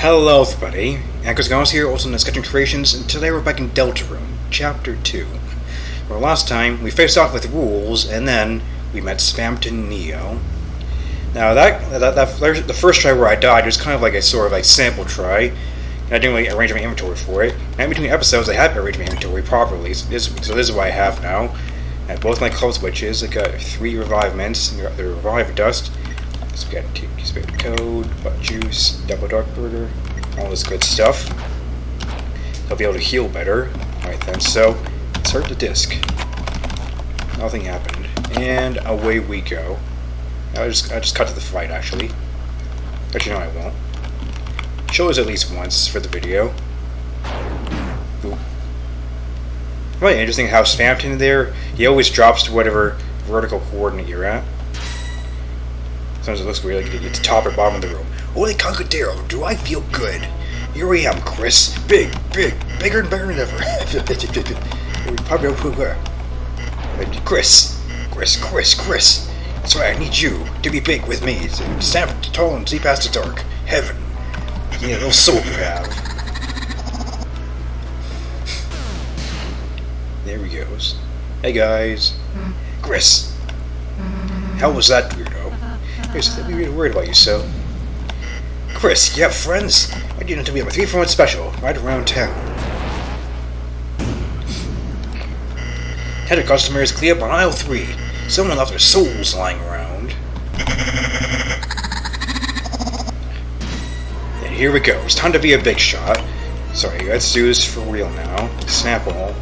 Hello everybody, Anchors Gauss here, also known as Sketching Creations, and today we're back in Deltarune, Chapter 2. Where last time, we faced off with Rules, and then we met Spamton Neo. Now the first try where I died was kind of like a sort of like sample try, and I didn't really arrange my inventory for it. And in between episodes, I had arranged my inventory properly, so this is what I have now. I have both my club switches, I got 3 revive mints, and the revive dust. Spaghetti code, butt juice, double dark burger, all this good stuff. I'll be able to heal better. Alright then, so insert the disc. Nothing happened. And away we go. I just cut to the fight actually. Actually no I won't. Show us at least once for the video. Ooh. Really interesting how Spamton there, he always drops to whatever vertical coordinate you're at. Sometimes it looks weird, like you get to top or bottom of the room. Holy Concadero, do I feel good? Here I am, Chris. Bigger and better than ever. Chris. That's right, I need you to be big with me. Stand tall and see past the dark. Heaven. Yeah, little soul you have. There he goes. Hey guys. Chris. How was that, weirdo? I'd be really worried about you, so. Chris, you have friends? I need them to be on a 3-for-1 special, right around town. 100 customers clear up on aisle 3. Someone left their souls lying around. And here we go. It's time to be a big shot. Sorry, let's do this for real now. Snap all.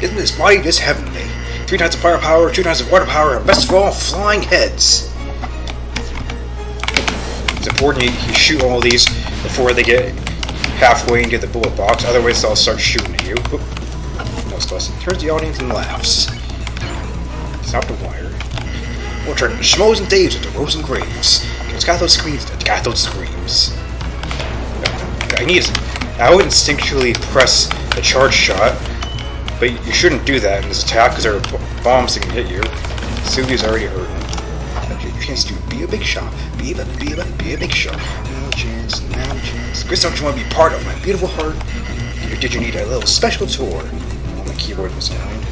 Isn't this body this heavenly? 3 times of firepower, 2 times of water power, and best of all, flying heads. It's important you shoot all of these before they get halfway into the bullet box, otherwise they'll start shooting at you. Oop. No stress. Turns the audience and laughs. Stop the wire. We'll turn schmoes and daves into rows and graves. It's got those screams. I would instinctually press the charge shot, but you shouldn't do that in this attack because there are bombs that can hit you. Sylvia's already hurting. Chance to be a big shot. Be a big shot. No chance. Chris, don't you want to be part of my beautiful heart? Or did you need a little special tour? Oh, my keyboard was down.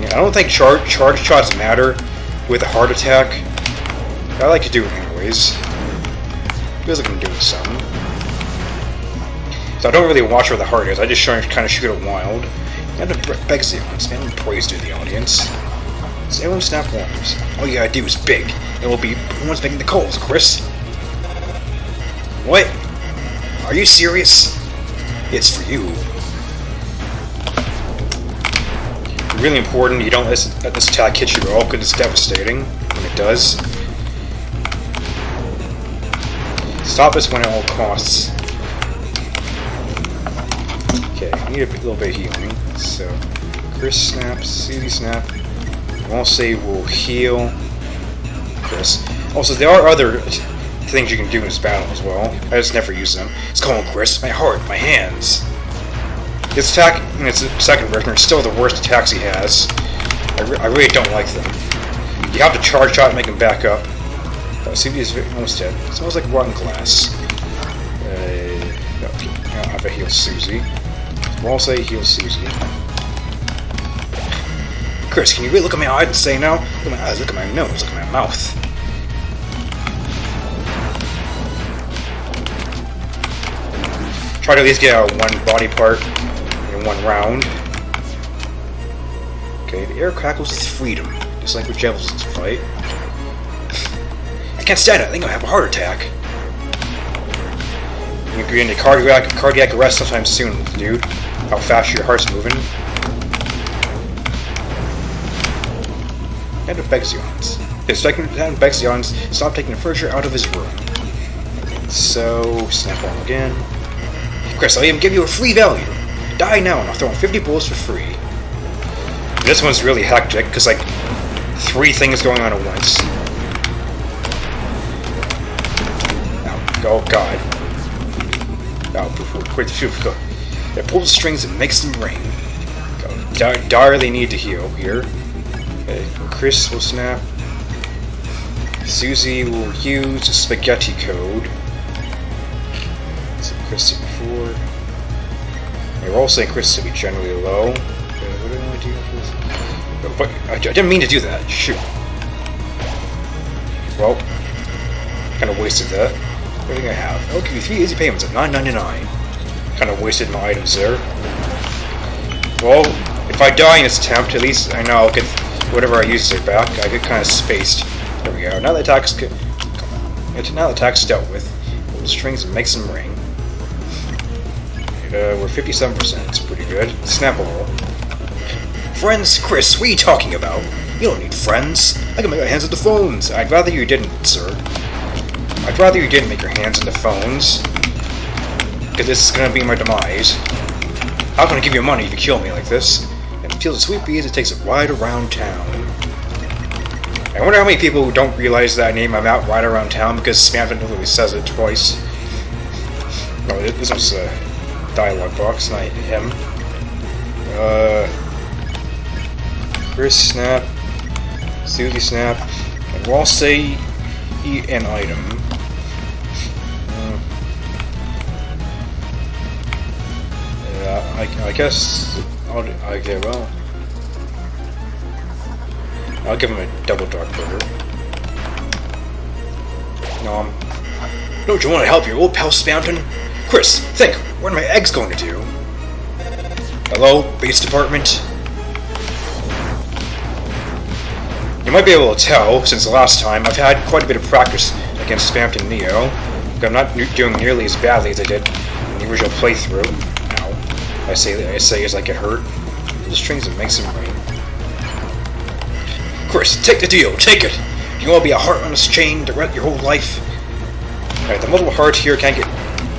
Yeah, I don't think charge shots matter with a heart attack. I like to do it anyways. Feels like I'm doing something. So I don't really watch where the heart is. I just kind of shoot it wild. And it begs the audience. Spam praise to the audience. So everyone snap warms. All you gotta do is big. It will be the ones making the calls, Chris. What? Are you serious? It's for you. Really important you don't let this attack hit you at all because it's devastating when it does. Stop this one at all costs. Okay, I need a little bit of healing. So, Chris snap, CD snap. I'll say we'll heal Chris. Also, there are other things you can do in this battle as well. I just never use them. It's called Chris, my heart, my hands. This attack, in its second version, is still the worst attacks he has. I really don't like them. You have to charge shot and make him back up. CD is almost dead. It smells like rotten glass. I'll have to heal Susie. We'll say heal Susie. Chris, can you really look at my eyes and say no? Look at my eyes, look at my nose, look at my mouth. Try to at least get out one body part in one round. Okay, the air crackles with freedom, just like with Jefferson's fight. I can't stand it, I think I'll have a heart attack. You're going to cardiac arrest sometime soon, dude. How fast your heart's moving. And of Bexions. The second time Bexions stopped taking the furniture out of his room. So, snap on again. Chris, I'll even give you a free value. Die now and I'll throw in 50 bullets for free. This one's really hectic because like 3 things going on at once. Oh god. Oh, wait, it pulls the strings and makes them ring. Direly need to heal here. Okay, Chris will snap. Susie will use spaghetti code. So Chris did before. They were all saying Chris to be generally low. What did I want to do for this? But I didn't mean to do that. Shoot. Well, kind of wasted that. Everything I have. I'll give you 3 easy payments of $9.99. Kind of wasted my items there. Well, if I die in this attempt, at least I know I'll get whatever I used it back. I get kind of spaced. There we go. Now the attack's good. Now the attack's dealt with. Pull the strings and make some ring. We're 57%. It's pretty good. Snap all. Friends? Chris, what are you talking about? You don't need friends. I can make my hands at the phones. I'd rather you didn't, sir. I'd rather you didn't make your hands into phones. Because this is gonna be my demise. How can I give you money if you kill me like this? And it feels a sweet breeze, it takes it right around town. I wonder how many people who don't realize that name I'm out right around town because Spamton literally says it twice. No, this was a dialogue box, not him. Chris snap. Susie snap. And we'll all say an item. I guess okay, well, I'll give him a double dark burger. No, don't you want to help your old pal Spamton? Chris, think, what are my eggs going to do? Hello, base department? You might be able to tell, since the last time, I've had quite a bit of practice against Spamton Neo. I'm not doing nearly as badly as I did in the original playthrough. Ow. I say as I get hurt. The strings that makes him ring. Chris, take the deal, take it! You want to be a heart on a chain to rent your whole life? Alright, the multiple heart here can't get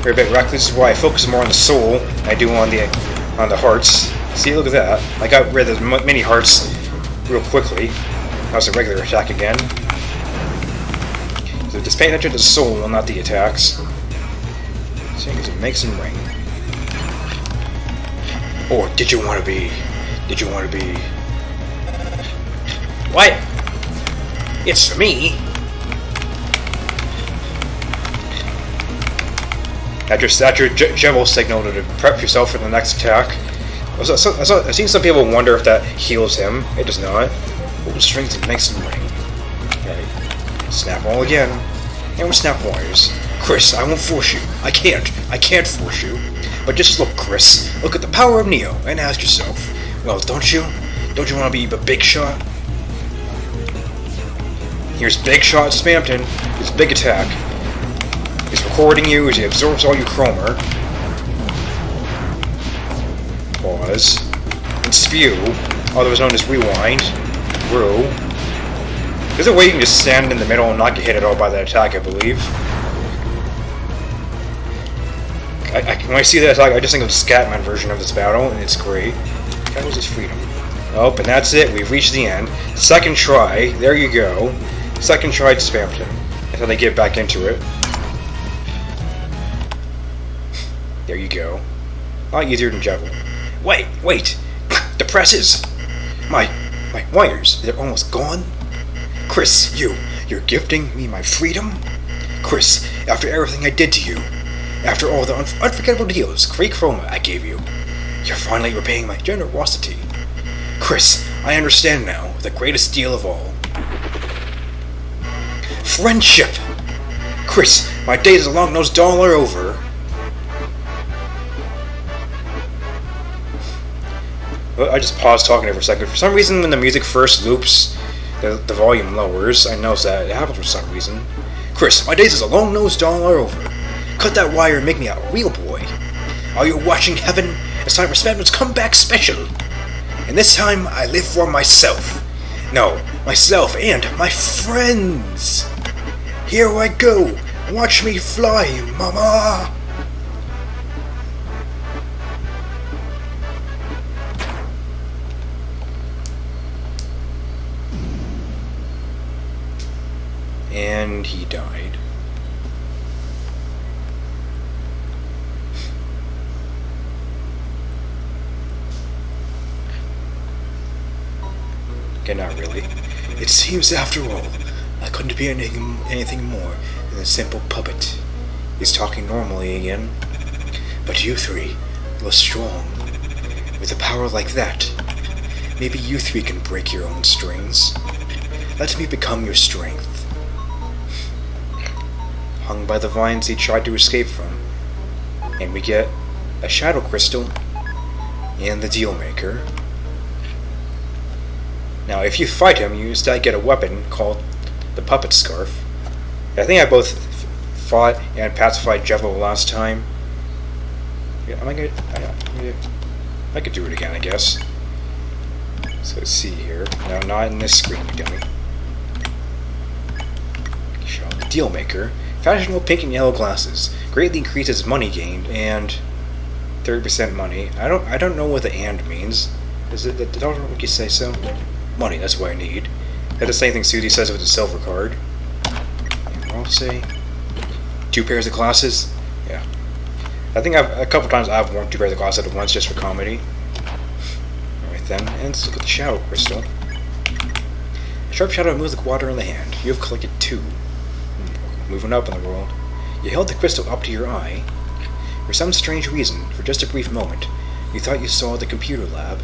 very bit wrecked. This is why I focus more on the soul than I do on the hearts. See, look at that. I got rid of the mini hearts real quickly. That was a regular attack again. So just pay attention to the soul, not the attacks. Seeing as it makes him ring. Or did you want to be? Did you want to be? What? It's for me. That's your general signal to prep yourself for the next attack. I've seen some people wonder if that heals him. It does not. Pull the strings and makes him ring. Okay. Snap all again. And we'll snap wires. Chris, I won't force you. I can't force you. But just look, Chris. Look at the power of Neo and ask yourself, well, don't you? Don't you want to be a big shot? Here's Big Shot Spamton. His big attack. He's recording you as he absorbs all your chroma. Pause. And spew, otherwise known as rewind. Through. There's a way you can just stand in the middle and not get hit at all by that attack, I believe. When I see that attack, I just think of the Scatman version of this battle, and it's great. That was his freedom. Oh, and that's it. We've reached the end. Second try. There you go. Second try to Spamton. That's how they get back into it. There you go. A lot easier than Juggle. Wait! The presses! My wires, they're almost gone? Chris, you're gifting me my freedom? Chris, after everything I did to you, after all the unforgettable deals, great chroma I gave you, you're finally repaying my generosity. Chris, I understand now, the greatest deal of all. Friendship! Chris, my days as a long-nosed doll are over. I just paused talking there for a second. For some reason, when the music first loops, the volume lowers. I noticed that. It happens for some reason. Chris, my days as a long-nosed doll are over. Cut that wire and make me a real boy. Are you watching heaven? It's time for Spamton's comeback special. And this time, I live for myself. No, myself and my friends. Here I go. Watch me fly, mama. And he died. Okay, not really. It seems, after all, I I couldn't be anything more than a simple puppet. He's talking normally again. But you three, you're strong. With a power like that, maybe you three can break your own strings. Let me become your strength. Hung by the vines he tried to escape from, and we get a shadow crystal and the deal maker. Now, if you fight him, you instead get a weapon called the puppet scarf. I think I both fought and pacified Jevil last time. Yeah, I could do it again, I guess. So let's see here. No, not in this screen, you dummy. Show the deal maker. Fashionable pink and yellow glasses. Greatly increases money gained and 30% money. I don't know what the "and" means. Is it? Don't you say so? Money. That's what I need. That's the same thing Susie says with the silver card. And I'll say 2 pairs of glasses. Yeah. I think a couple times I've worn 2 pairs of glasses at once just for comedy. Alright then, and let's look at the shadow crystal. A sharp shadow moves like water in the hand. You have collected 2. Moving up in the world. You held the crystal up to your eye. For some strange reason, for just a brief moment, you thought you saw the computer lab.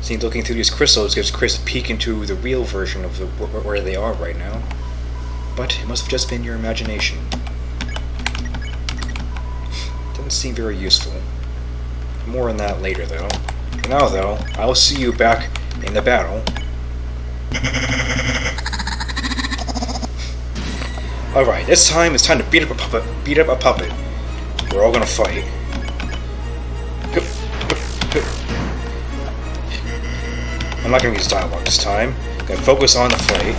Seems looking through these crystals gives Chris a peek into the real version of where they are right now. But it must have just been your imagination. Doesn't seem very useful. More on that later, though. For now, though, I'll see you back in the battle. Alright, this time it's time to beat up a puppet. Beat up a puppet. We're all gonna fight. I'm not gonna use dialogue this time. I'm gonna focus on the fight.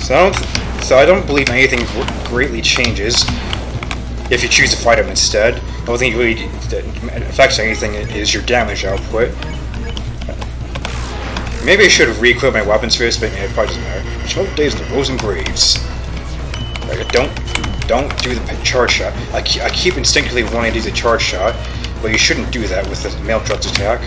So I don't believe anything greatly changes if you choose to fight him instead. The only thing really that affects anything is your damage output. Maybe I should have re-equipped my weapons for this, but it probably doesn't matter. 12 days in the Rosen Graves. Don't do the charge shot. I keep instinctively wanting to do the charge shot, but you shouldn't do that with the mail truck's attack.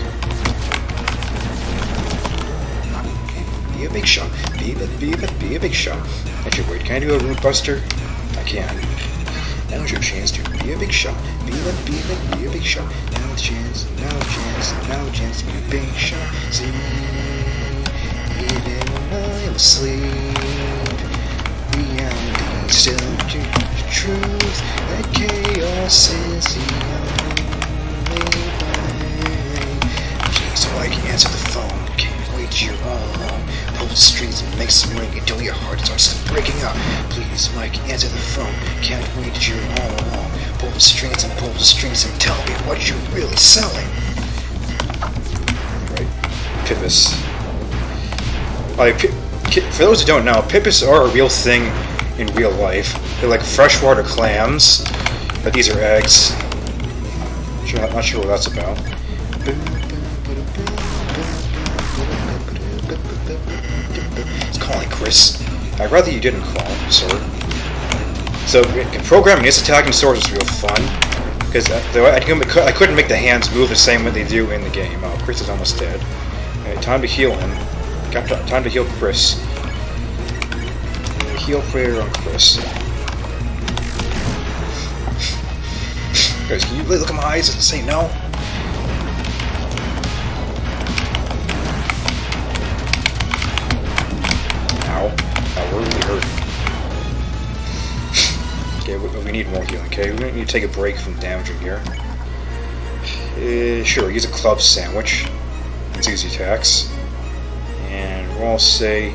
Be a big shot. Be a big shot. Actually, wait, can I do a root buster? I can. Now's your chance to be a big shot. Be a big shot. Now a chance to be a big shot. See, even when I'm asleep, reality still the truth. That chaos is the only way. Please, so I can answer the phone. Can't wait you're all alone. Pull the strings and make some ring until your heart starts breaking up. Please, Mike, answer the phone. Can't wait you're all alone. Pull the strings and tell me what you're really selling. Right, Pippus. For those who don't know, Pippus are a real thing in real life. They're like freshwater clams, but these are eggs. I'm not sure what that's about. It's calling, Chris. I'd rather you didn't call, sir. So, programming this attacking sword is real fun, because I couldn't make the hands move the same way they do in the game. Oh, Chris is almost dead. Right, time to heal him. Time to heal Chris. Heal prayer on Chris. Guys, can you really look in my eyes and say no? Ow. That really hurt. Okay, we need more healing, okay? We need to take a break from damaging here. Sure, use a club sandwich. It's easy attacks. And we'll all say...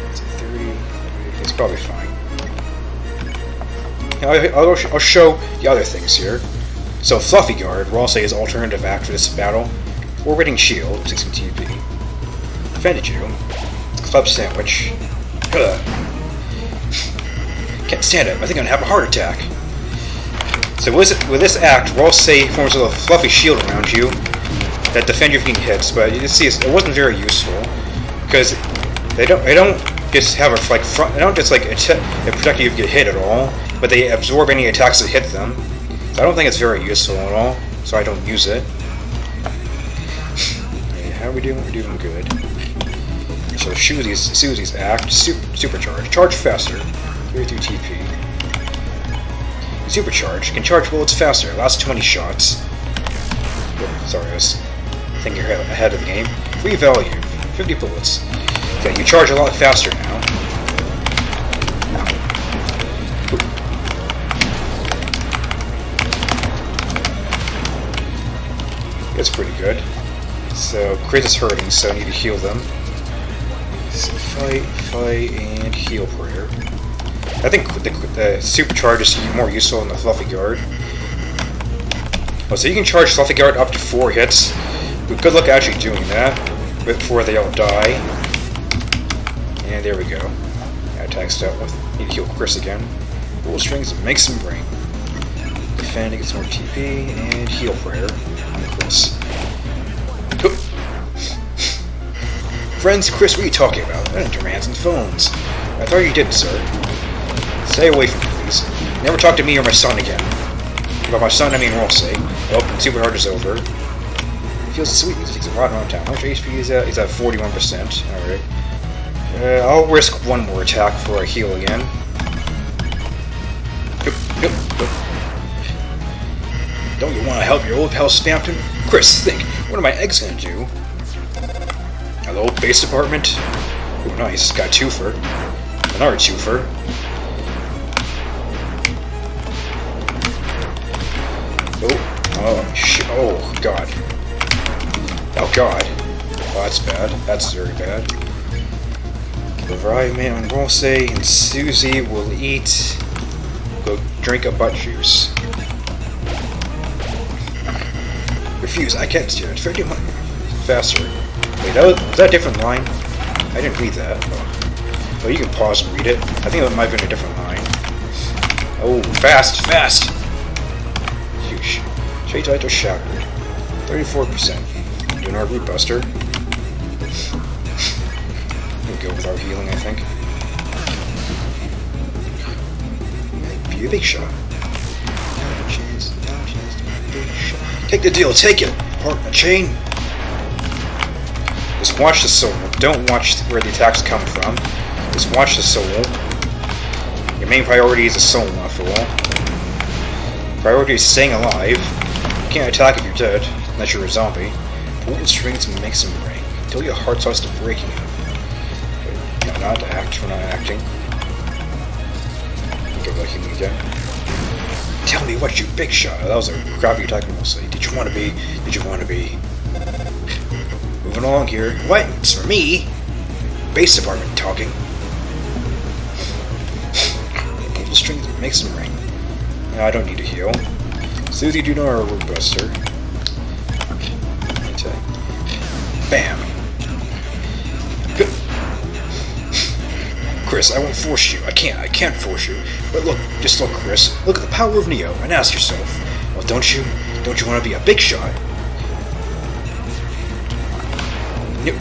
It's a 30... It's probably fine. I'll show the other things here. So, Fluffy Guard, we'll all say, is alternative act for this battle. Orbiting Shield, 16 TP. Offended you. Club Sandwich. Ugh. Can't stand it. I think I'm gonna have a heart attack. So with this act, we'll all say forms of a fluffy shield around you that defend you from getting hits. But you see, it wasn't very useful because they don't just have a like front. They don't just like protect you if you get hit at all, but they absorb any attacks that hit them. So I don't think it's very useful at all. So I don't use it. Yeah, how are we doing? We're doing good. So Susie's act, supercharge, charge faster, 33 TP. Supercharge, can charge bullets faster, lasts 20 shots. Oh, sorry, I was thinking ahead of the game. Free value, 50 bullets. Yeah, you charge a lot faster now. That's pretty good. So, Chris is hurting, so I need to heal them. So fight, and heal prayer. I think the supercharge is more useful in the Fluffy Guard. Oh, so you can charge Fluffy Guard up to 4 hits. But good luck actually doing that before they all die. And there we go. Attack start with. Need to heal Chris again. Pull strings and make some brain. Defend against more TP and heal prayer on Chris. Friends, Chris, what are you talking about? I don't enter hands and phones. I thought you did, sir. Stay away from me, please. Never talk to me or my son again. By my son, I mean Rossi. Oh, Super Hard is over. It feels sweet. It takes a lot around town. How much HP is that? He's at 41%. Alright. I'll risk one more attack before I heal again. Don't you want to help your old pal Spampton? Chris, think. What are my eggs gonna do? Hello, base department. Oh, nice. Got a twofer. Another twofer. Oh, oh, God. Oh, God. Oh, that's bad. That's very bad. The variety man on Rosé and Susie will eat. Go drink a butt juice. Refuse. I can't do it. 31 faster. Wait, was that a different line? I didn't read that. Oh, you can pause and read it. I think that might have been a different line. Oh, fast, fast! Sheesh. Trade title shattered. 34%. Doing our root buster. We'll go with our healing, I think. Be a big shot. No chance to be a big shot. Take the deal, take it! Part a chain. Just watch the soul. Don't watch where the attacks come from. Just watch the soul. Your main priority is the soul, after all. Priority is staying alive. You can't attack if you're dead, unless you're a zombie. Pull the strings and make some ring. Until your heart starts to breaking. No, not to act. We're not acting. Go back in again. Tell me what you big shot. That was a crappy attack mostly. Did you want to be? Moving along here. What? It's for me. Base department talking. Pull the strings and make some ring. No, I don't need to heal. Susie, do know our root buster. Bam. Good. Chris, I won't force you. I can't force you. But look, just look, Chris. Look at the power of Neo and ask yourself, well, don't you want to be a big shot? Yep.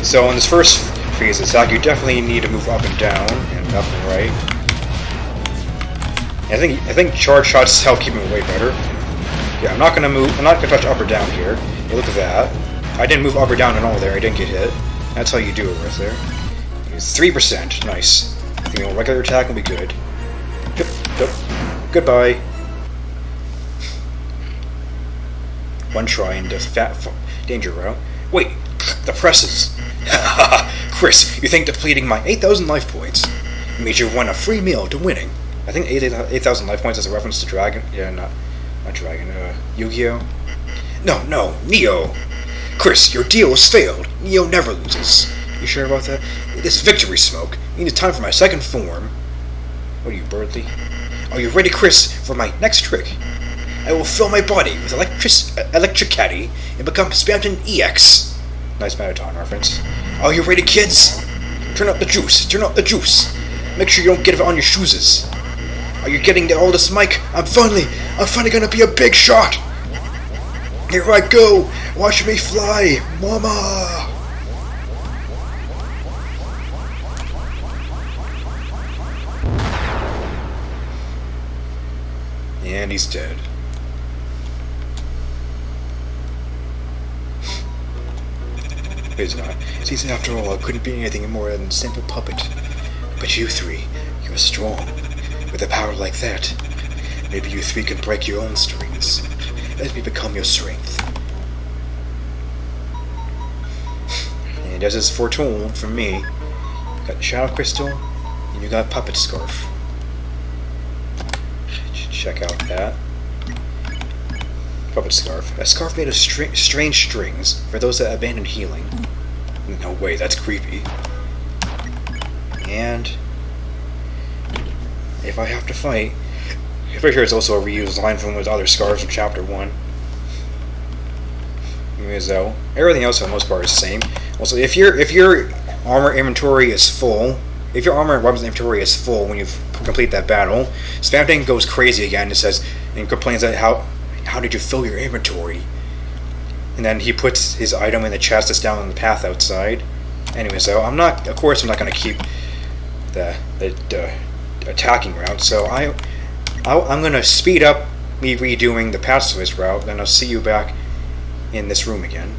So in this first phase attack, you definitely need to move up and down and left and right. I think charge shots help keep him way better. Yeah, I'm not gonna touch up or down here. Hey, look at that. I didn't move up or down at all there. I didn't get hit. That's how you do it right there. It's 3%. Nice. I think a regular attack will be good. Yep. Goodbye. One try into danger route. Wait, the presses. Chris, you think depleting my 8,000 life points made you win a free meal to winning? I think 8,000 life points is a reference to Dragon. Yeah, not Dragon. Yu-Gi-Oh. No, Neo. Chris, your deal has failed. Neo never loses. You sure about that? This victory smoke means it's time for my second form. What are you, Birdly? Are you ready, Chris, for my next trick? I will fill my body with electricity and become Spampton EX. Nice Marathon reference. Are you ready, kids? Turn up the juice. Make sure you don't get it on your shoeses. Are you getting all this, Mike? I'm finally gonna be a big shot. Here I go. Watch me fly, Mama. And he's dead. It's not. See, after all, I couldn't be anything more than a simple puppet. But you three, you're strong. With a power like that, maybe you three can break your own strings. Let me become your strength. And as is foretold from me, you got the Shadow Crystal, and you got Puppet Scarf. Check out that. Puppet Scarf. A scarf made of strange strings for those that abandoned healing. No way, that's creepy. And if I have to fight, I'm pretty sure it's also a reused line from those other scarves from Chapter 1. Anyways, though, everything else for the most part is the same. Also, if your armor inventory is full, if your armor and weapons inventory is full when you complete that battle, Spamton goes crazy again and says and complains that how did you fill your inventory? And then he puts his item in the chest that's down on the path outside. Anyway, so I'm not going to keep the attacking route. So I'm going to speed up me redoing the pacifist route. Then I'll see you back in this room again.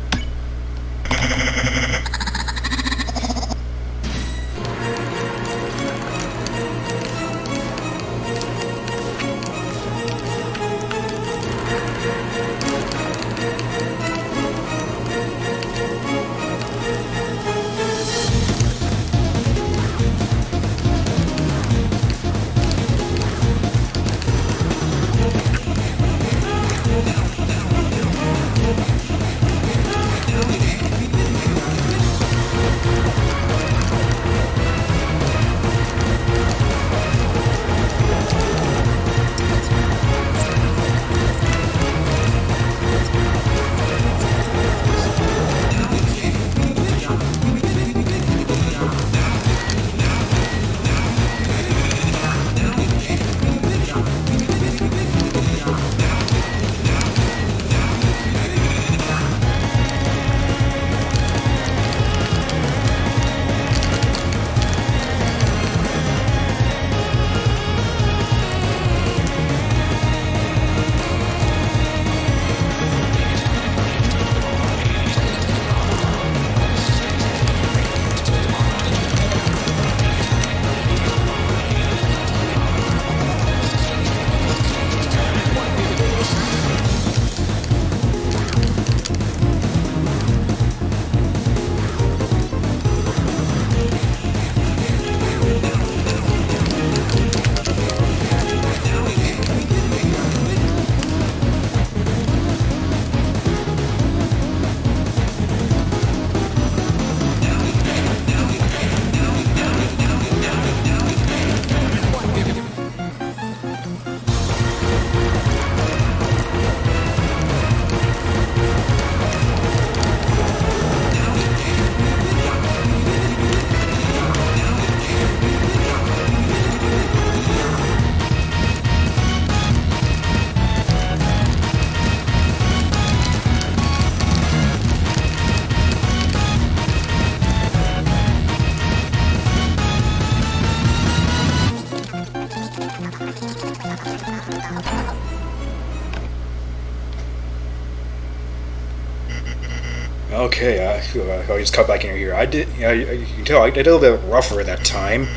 Okay, I'll just cut back in here. You can tell I did a little bit rougher that time,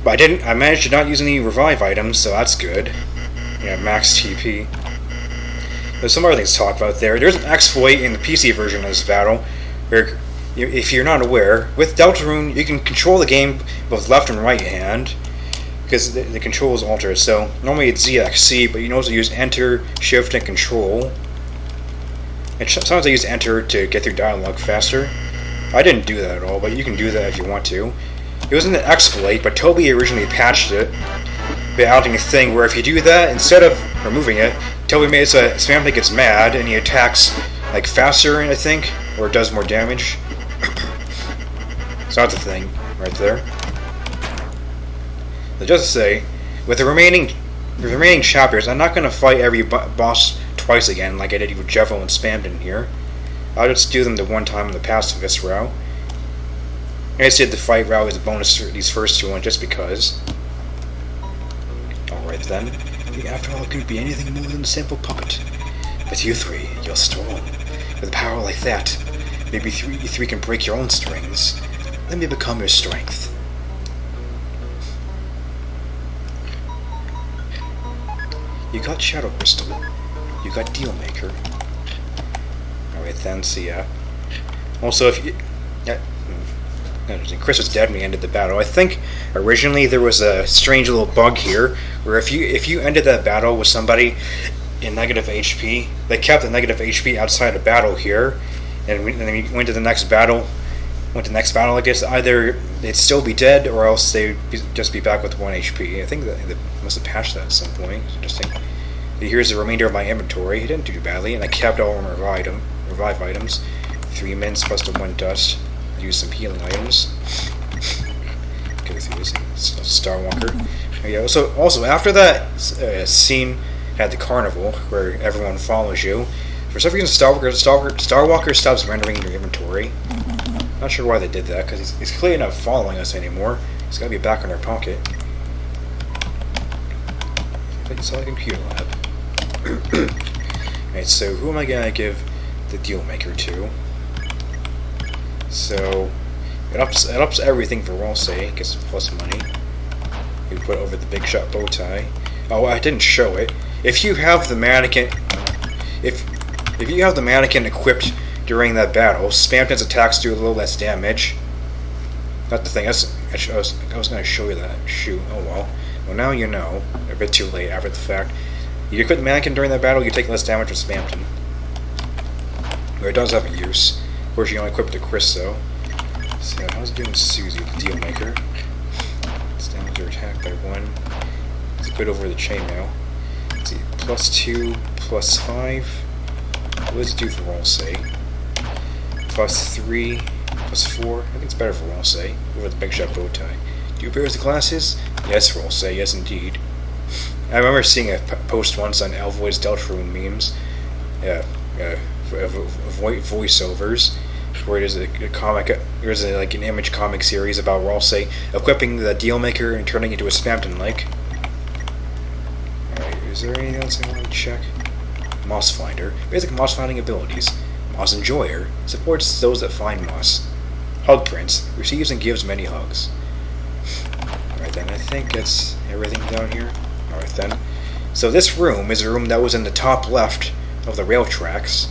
but I managed to not use any revive items, so that's good. Yeah, max TP. There's some other things to talk about there. There's an exploit in the PC version of this battle, where, if you're not aware, with Deltarune you can control the game both left and right hand, because the control is altered. So normally it's ZXC, but you can also use Enter, Shift, and Control. And sometimes I use Enter to get through dialogue faster. I didn't do that at all, but you can do that if you want to. It wasn't an exploit, but Toby originally patched it by adding a thing where if you do that, instead of removing it, Toby made it so that Spamton gets mad and he attacks like faster, I think, or does more damage. So that's a thing right there. But just to say, with the remaining chapters, I'm not going to fight every boss twice again like I did with Jeffo and Spamton here. I'll just do them the one time in the pacifist route. I just did the fight route as a bonus for these first two ones just because. Alright then. After all, it couldn't be anything more than a simple puppet. But you three, you're strong. With a power like that, Maybe you three can break your own strings. Let me become your strength. You got Shadow Crystal. You got Dealmaker. Alright then, so yeah. Also, if you... Chris was dead when we ended the battle. I think originally there was a strange little bug here, where if you ended that battle with somebody in negative HP, they kept the negative HP outside the battle here, and then we went to the next battle. I guess either they'd still be dead, or else they'd just be back with 1 HP. I think that they must have patched that at some point. It's interesting. Here's the remainder of my inventory. It didn't do badly, and I kept all of my revive items. 3 mints plus the 1 dust. Use some healing items. Go through this. Starwalker. Yeah. Also, after that scene at the carnival where everyone follows you, for some reason Starwalker stops rendering your inventory. Not sure why they did that, because he's clearly not following us anymore. He's got to be back in our pocket. I think it's all a computer lab. Alright, so who am I gonna give the Dealmaker to? So it ups everything for Rolsei, gets plus money. We put over the big shot bow tie. Oh, I didn't show it. If you have the mannequin, if you have the mannequin equipped during that battle, Spamton's attacks do a little less damage. Not the thing. I was going to show you that. Shoot. Oh well. Well, now you know. A bit too late after the fact. You equip the mannequin during that battle, you take less damage with Spamton. Or it does have a use. Of course, you only equip it to Chris, though. So, how's it doing Susie, the Dealmaker? It's down with her attack by 1. It's a bit over the chain now. Let's see. +2, +5. What does it do for Rolsei? +3, +4. I think it's better for Rolsei. Over the big shot bow tie. Do you bear the glasses? Yes, Rolsei. Yes, indeed. I remember seeing a post once on Alvoid's Deltarune memes. Voiceovers, where there's a comic, there's like an image comic series about Rolsei equipping the Dealmaker and turning into a Spamton-like. Alright, is there anything else I want to check? Moss Finder. Basic moss finding abilities. Moss Enjoyer. Supports those that find moss. Hug Prince. Receives and gives many hugs. Alright then, I think that's everything down here. Alright then. So this room is a room that was in the top left of the rail tracks.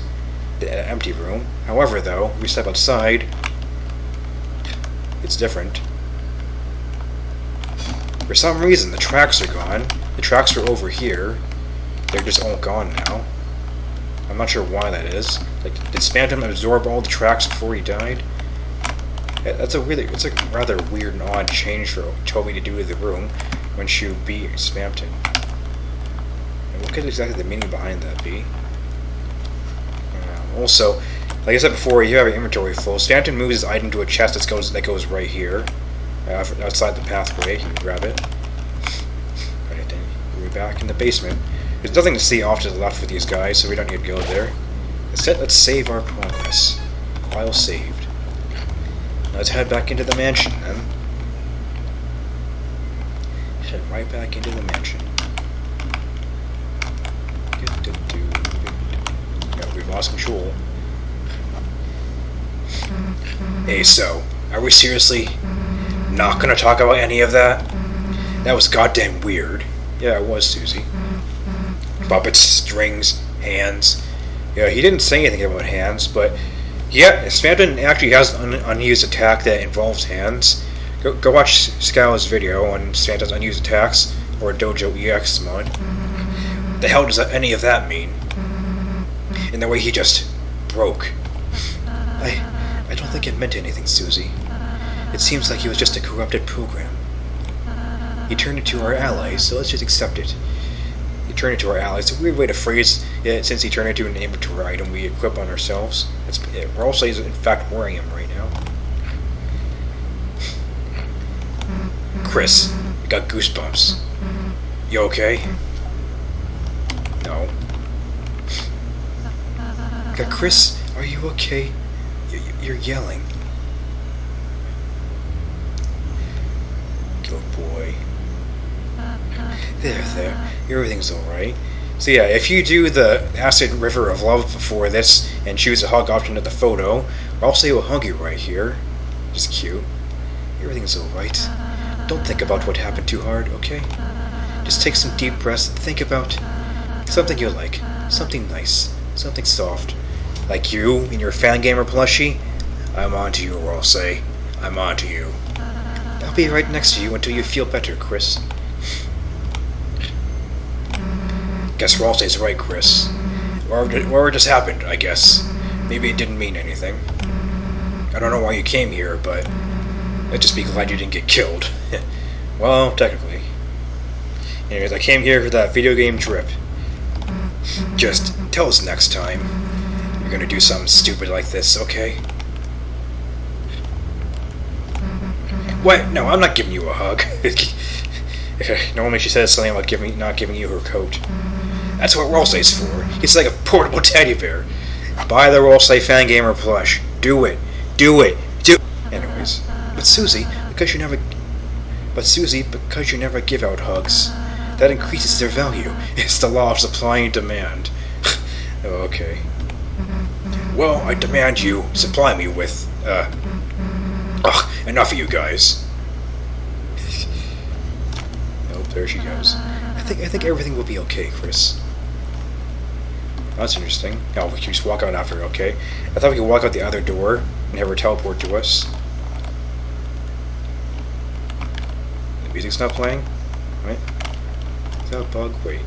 The empty room. However, though, we step outside, it's different. For some reason, the tracks are gone. The tracks are over here. They're just all gone now. I'm not sure why that is. Like, did Spamton absorb all the tracks before he died? It's a rather weird and odd change for Toby to do to the room when she beat Spamton. And what could exactly the meaning behind that be? Also, like I said before, you have your inventory full. Spamton moves his item to a chest that goes right here, outside the pathway. You can grab it. Alright then, we're back in the basement. There's nothing to see off to the left for these guys, so we don't need to go there. Instead, let's save our progress. File saved. Let's head back into the mansion then. Head right back into the mansion. We've lost control. Hey, so, are we seriously not gonna talk about any of that? That was goddamn weird. Yeah, it was, Susie. Puppets, strings, hands. Yeah, he didn't say anything about hands, but yeah, Spamton actually has an unused attack that involves hands. Go watch Scala's video on Spamton's unused attacks, or Dojo EX mod. The hell does any of that mean? And the way he just broke. I don't think it meant anything, Susie. It seems like he was just a corrupted program. He turned into our allies, so let's just accept it. He turned into our allies. It's a weird way to phrase it, since he turned into an inventory item we equip on ourselves. Rolsei is in fact wearing him right now. Chris, I got goosebumps. You okay? No. Chris, are you okay? You're yelling. Good boy. There. Everything's alright. So yeah, if you do the Acid River of Love before this and choose the hug option of the photo, I'll say we'll hug you right here. Just cute. Everything's alright. Don't think about what happened too hard, okay? Just take some deep breaths and think about something you like. Something nice. Something soft. Like you and your Fangamer plushie. I'm onto you, I'll say. I'm onto you. I'll be right next to you until you feel better, Chris. Guess Ralsei's right, Chris. Whatever just happened, I guess. Maybe it didn't mean anything. I don't know why you came here, but I'd just be glad you didn't get killed. Well, technically. Anyways, I came here for that video game trip. Just tell us next time you're gonna do something stupid like this, okay? What? No, I'm not giving you a hug. Normally she says something about not giving you her coat. That's what Ralsei's for. He's like a portable teddy bear. Buy the Ralsei Fangamer plush. Do it. Do it. Do. Anyways, but Susie, because you never give out hugs, that increases their value. It's the law of supply and demand. Okay. Well, I demand you supply me with enough of you guys. Nope, there she goes. I think everything will be okay, Chris. That's interesting. Oh, we can just walk out after, okay? I thought we could walk out the other door and have her teleport to us. The music's not playing? Right? Is that a bug? Wait.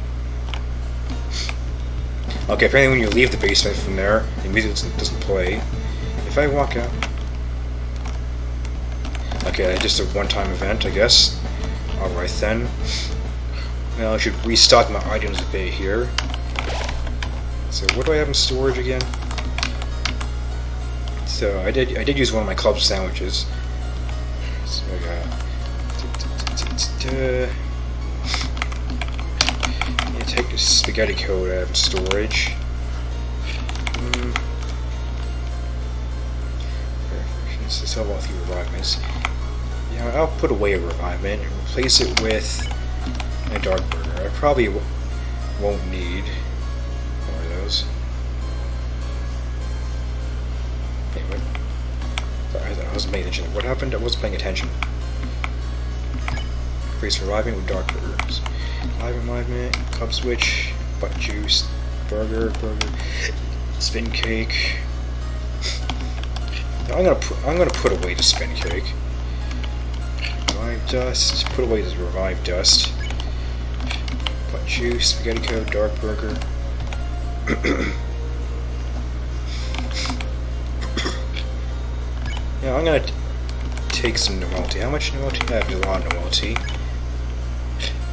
Okay, apparently when you leave the basement from there, the music doesn't play. If I walk out... Okay, just a one-time event, I guess. Alright then. Now I should restock my items a bit here. So what do I have in storage again? So I did use one of my club sandwiches. So I got take the spaghetti code I have in storage. Let's sell all 3 revivements. Yeah, I'll put away a revivement and replace it with a dark burger. I probably won't need more of those. Anyway, sorry, I wasn't paying attention. What happened? I wasn't paying attention. Replace reviving with dark burgers. Revivement, cup switch, butt juice, burger, spin cake. I'm gonna put away the spin cake. Revive dust. Put away this revive dust. Butt juice, spaghetti code, dark burger. Yeah, I'm gonna take some novelty. How much novelty? I have a lot of novelty.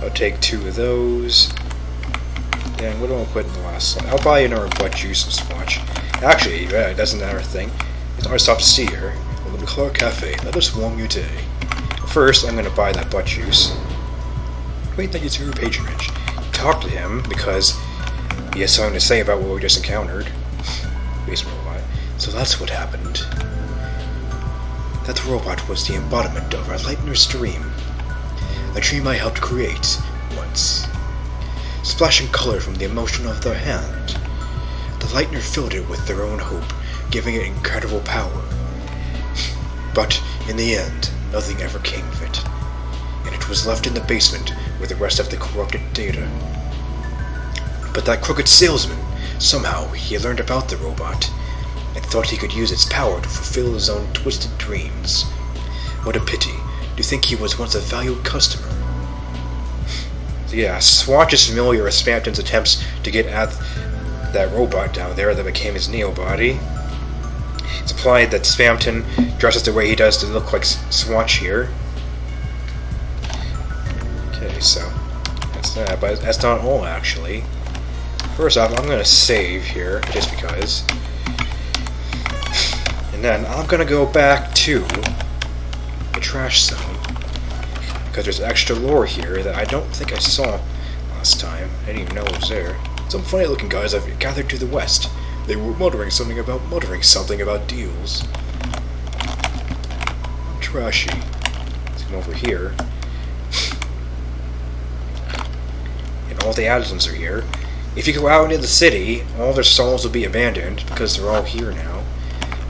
I'll take 2 of those. Then what do I put in the last slot? I'll buy another butt juice and swatch. Actually, that's another thing. It's our stop to see here. Well, the Clark Cafe. Let us warm your day. First, I'm going to buy that butt juice. Wait, thank you to your patronage. Talk to him because he has something to say about what we just encountered. Basement robot. So that's what happened. That robot was the embodiment of our Lightner's dream. A dream I helped create once. Splashing color from the emotion of their hand. The Lightner filled it with their own hope, giving it incredible power. But in the end, nothing ever came of it, and it was left in the basement with the rest of the corrupted data. But that crooked salesman, somehow he learned about the robot, and thought he could use its power to fulfill his own twisted dreams. What a pity. Do you think he was once a valued customer? So yeah, Swatch is familiar with Spamton's attempts to get at that robot down there that became his Neo-body. It's implied that Spamton dresses the way he does to look like Swatch here. Okay, so that's that, but that's not all actually. First off, I'm gonna save here, just because. And then I'm gonna go back to the trash zone, because there's extra lore here that I don't think I saw last time. I didn't even know it was there. Some funny looking guys have gathered to the west. They were muttering something about deals. Trashy. Let's come over here. And all the Addisons are here. If you go out into the city, all their stalls will be abandoned because they're all here now.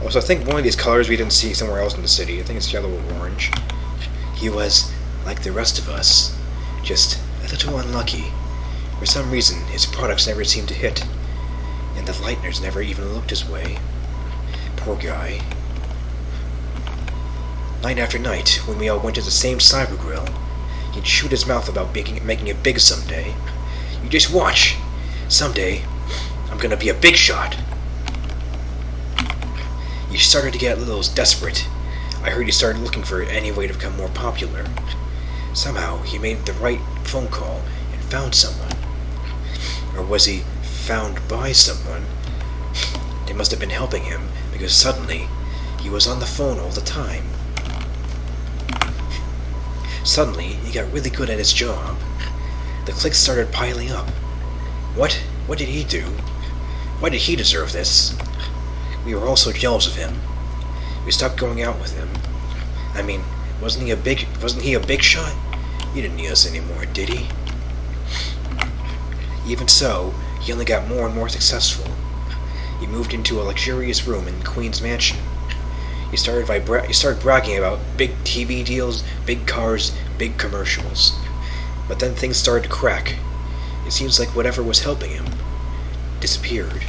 Also, I think one of these colors we didn't see somewhere else in the city. I think it's yellow or orange. He was like the rest of us, just a little unlucky. For some reason, his products never seemed to hit, and the Lightners never even looked his way. Poor guy. Night after night, when we all went to the same cyber grill, he'd shoot his mouth about making it big someday. You just watch. Someday, I'm gonna be a big shot. He started to get a little desperate. I heard he started looking for any way to become more popular. Somehow, he made the right phone call and found someone. Or was he found by someone? They must have been helping him, because suddenly, he was on the phone all the time. Suddenly, he got really good at his job. The clicks started piling up. What did he do? Why did he deserve this? We were all so jealous of him. We stopped going out with him. I mean, wasn't he a big shot? He didn't need us anymore, did he? Even so, he only got more and more successful. He moved into a luxurious room in Queen's mansion. He started bragging about big TV deals, big cars, big commercials. But then things started to crack. It seems like whatever was helping him disappeared.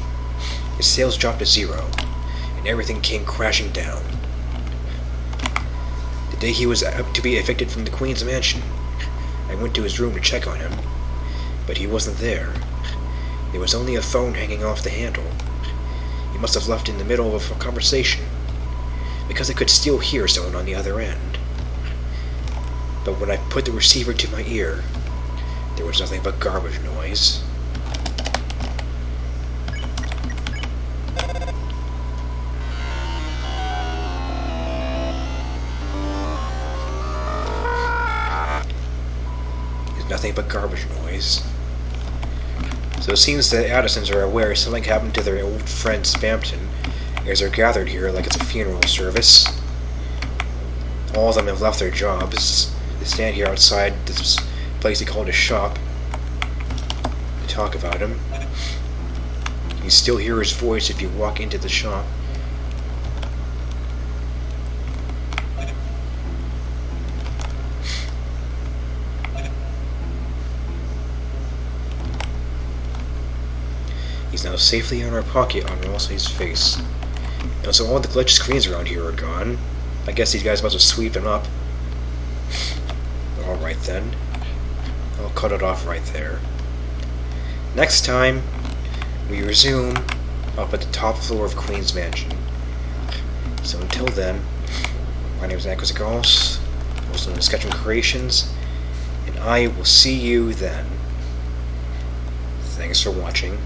His sales dropped to zero, and everything came crashing down. The day he was to be evicted from the Queen's mansion, I went to his room to check on him, but he wasn't there. There was only a phone hanging off the handle. He must have left in the middle of a conversation, because I could still hear someone on the other end. But when I put the receiver to my ear, there was nothing but garbage noise. There's nothing but garbage noise. So it seems that Addisons are aware something happened to their old friend Spampton, as they're gathered here like it's a funeral service. All of them have left their jobs. They stand here outside this place he called a shop to talk about him. You still hear his voice if you walk into the shop. He's now safely in our pocket on Rossley's face. And so all the glitch screens around here are gone. I guess these guys must have sweeped them up. Alright then. I'll cut it off right there. Next time, we resume up at the top floor of Queen's Mansion. So until then, my name is Anchos, also known as Sketchum Creations, and I will see you then. Thanks for watching.